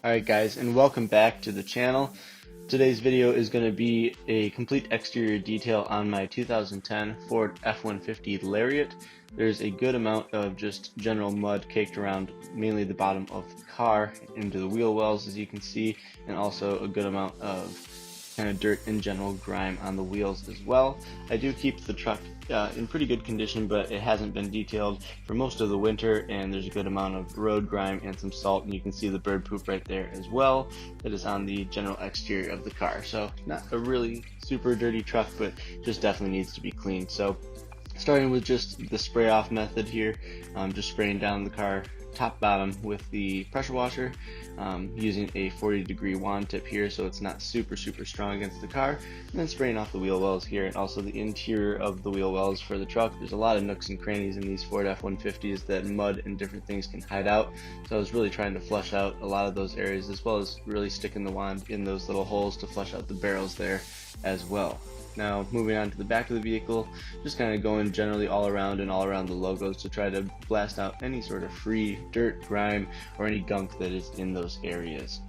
Alright guys, and welcome back to the channel. Today's video is going to be a complete exterior detail on my 2010 Ford F-150 Lariat. There's a good amount of just general mud caked around mainly the bottom of the car into the wheel wells, as you can see, and also a good amount of kind of dirt and general grime on the wheels as well. I do keep the truck in pretty good condition, but it hasn't been detailed for most of the winter, and there's a good amount of road grime and some salt, and you can see the bird poop right there as well that is on the general exterior of the car. So not a really super dirty truck, but just definitely needs to be cleaned. So starting with just the spray off method here, just spraying down the car top bottom with the pressure washer, using a 40-degree wand tip here so it's not super strong against the car, and then spraying off the wheel wells here and also the interior of the wheel wells for the truck. There's a lot of nooks and crannies in these Ford F-150s that mud and different things can hide out, so I was really trying to flush out a lot of those areas, as well as really sticking the wand in those little holes to flush out the barrels there as well. Now moving on to the back of the vehicle, just kind of going generally all around the logos to try to blast out any sort of free dirt, grime, or any gunk that is in those areas.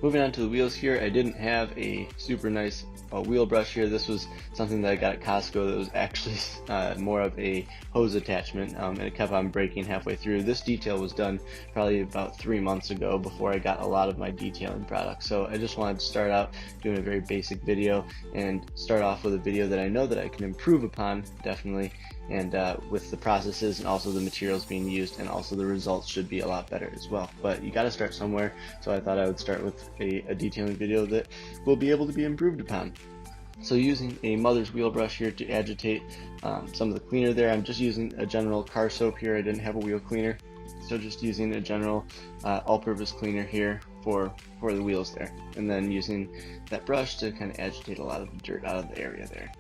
Moving on to the wheels here, I didn't have a super nice wheel brush here. This was something that I got at Costco that was actually more of a hose attachment, and it kept on breaking halfway through. This detail was done probably about 3 months ago, before I got a lot of my detailing products. So I just wanted to start out doing a very basic video and start off with a video that I know that I can improve upon, definitely, and with the processes and also the materials being used, and also the results should be a lot better as well. But you got to start somewhere, so I thought I would start with a detailing video that will be able to be improved upon. So using a mother's wheel brush here to agitate some of the cleaner there, I'm just using a general car soap here. I didn't have a wheel cleaner, so just using a general all-purpose cleaner here for the wheels there, and then using that brush to kind of agitate a lot of the dirt out of the area there.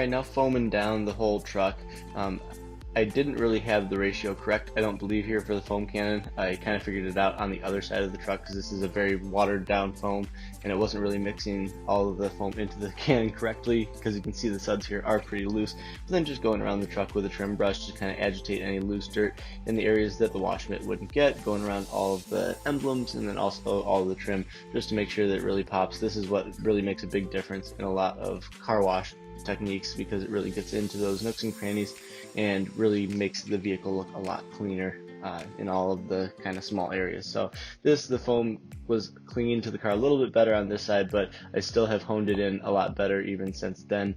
Now foaming down the whole truck. I didn't really have the ratio correct, I don't believe, here for the foam cannon. I kind of figured it out on the other side of the truck, because this is a very watered down foam, and it wasn't really mixing all of the foam into the cannon correctly, because you can see the suds here are pretty loose. But then just going around the truck with a trim brush to kind of agitate any loose dirt in the areas that the wash mitt wouldn't get, going around all of the emblems and then also all of the trim, just to make sure that it really pops. This is what really makes a big difference in a lot of car wash techniques, because it really gets into those nooks and crannies and really makes the vehicle look a lot cleaner in all of the kind of small areas. So the foam was clinging to the car a little bit better on this side, but I still have honed it in a lot better even since then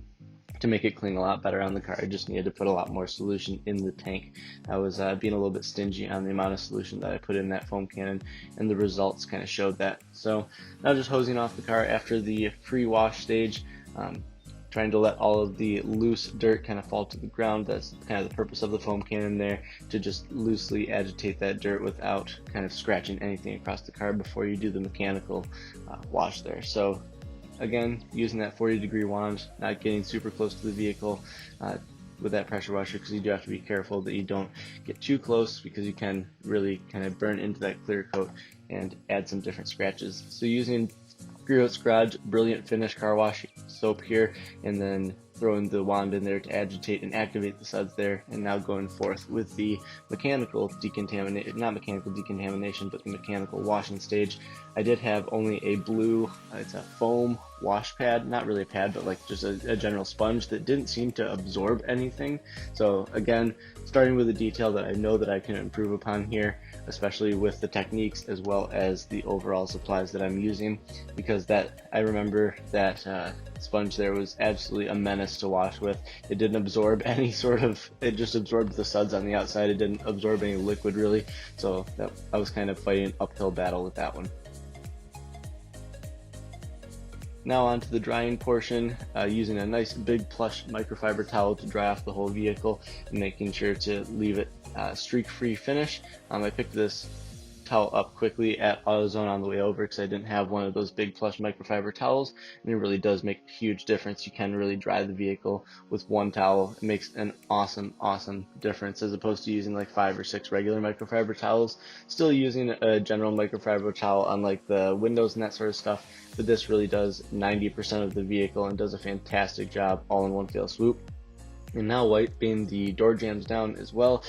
to make it clean a lot better on the car. I just needed to put a lot more solution in the tank. I was being a little bit stingy on the amount of solution that I put in that foam cannon, and the results kind of showed that. So now just hosing off the car after the pre-wash stage, trying to let all of the loose dirt kind of fall to the ground. That's kind of the purpose of the foam cannon there, to just loosely agitate that dirt without kind of scratching anything across the car before you do the mechanical wash there. So again, using that 40-degree wand, not getting super close to the vehicle with that pressure washer, because you do have to be careful that you don't get too close, because you can really kind of burn into that clear coat and add some different scratches. So using Griots Garage Brilliant Finish Car Wash soap here, and then throwing the wand in there to agitate and activate the suds there, and now going forth with the mechanical decontamination, not mechanical decontamination, but the mechanical washing stage. I did have only a blue, it's a foam wash pad, not really a pad, but like just a general sponge that didn't seem to absorb anything. So again, starting with a detail that I know that I can improve upon here, especially with the techniques as well as the overall supplies that I'm using, because that I remember that sponge there was absolutely a menace to wash with. It didn't absorb any sort of, it just absorbed the suds on the outside. It didn't absorb any liquid really, so I was kind of fighting an uphill battle with that one. Now on to the drying portion, using a nice big plush microfiber towel to dry off the whole vehicle and making sure to leave it streak-free finish. I picked this towel up quickly at AutoZone on the way over because I didn't have one of those big plush microfiber towels, and it really does make a huge difference. You can really dry the vehicle with one towel. It makes an awesome difference as opposed to using like 5 or 6 regular microfiber towels. Still using a general microfiber towel on like the windows and that sort of stuff, but this really does 90% of the vehicle and does a fantastic job all in one fell swoop. And now wiping the door jambs down as well.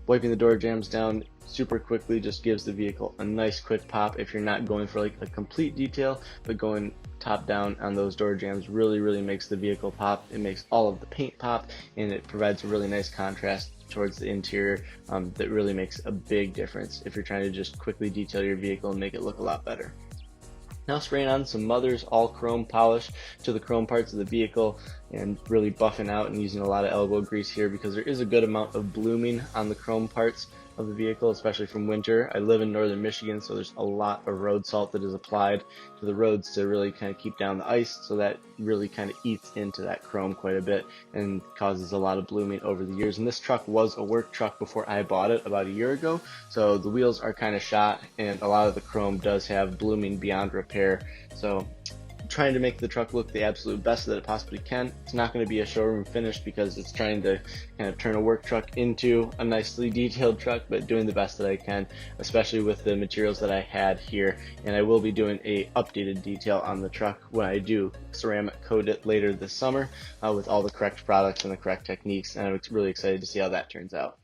Wiping the door jambs down super quickly just gives the vehicle a nice quick pop. If you're not going for like a complete detail, but going top down on those door jambs really makes the vehicle pop. It makes all of the paint pop, and it provides a really nice contrast towards the interior that really makes a big difference if you're trying to just quickly detail your vehicle and make it look a lot better. Now spraying on some Mother's all chrome polish to the chrome parts of the vehicle and really buffing out and using a lot of elbow grease here because there is a good amount of blooming on the chrome parts of the vehicle, especially from winter. I live in northern Michigan, so there's a lot of road salt that is applied to the roads to really kind of keep down the ice, so that really kind of eats into that chrome quite a bit and causes a lot of blooming over the years. And this truck was a work truck before I bought it about a year ago, so the wheels are kind of shot and a lot of the chrome does have blooming beyond repair. So trying to make the truck look the absolute best that it possibly can. It's not going to be a showroom finish because it's trying to kind of turn a work truck into a nicely detailed truck, but doing the best that I can, especially with the materials that I had here. And I will be doing a updated detail on the truck when I do ceramic coat it later this summer with all the correct products and the correct techniques, and I'm really excited to see how that turns out.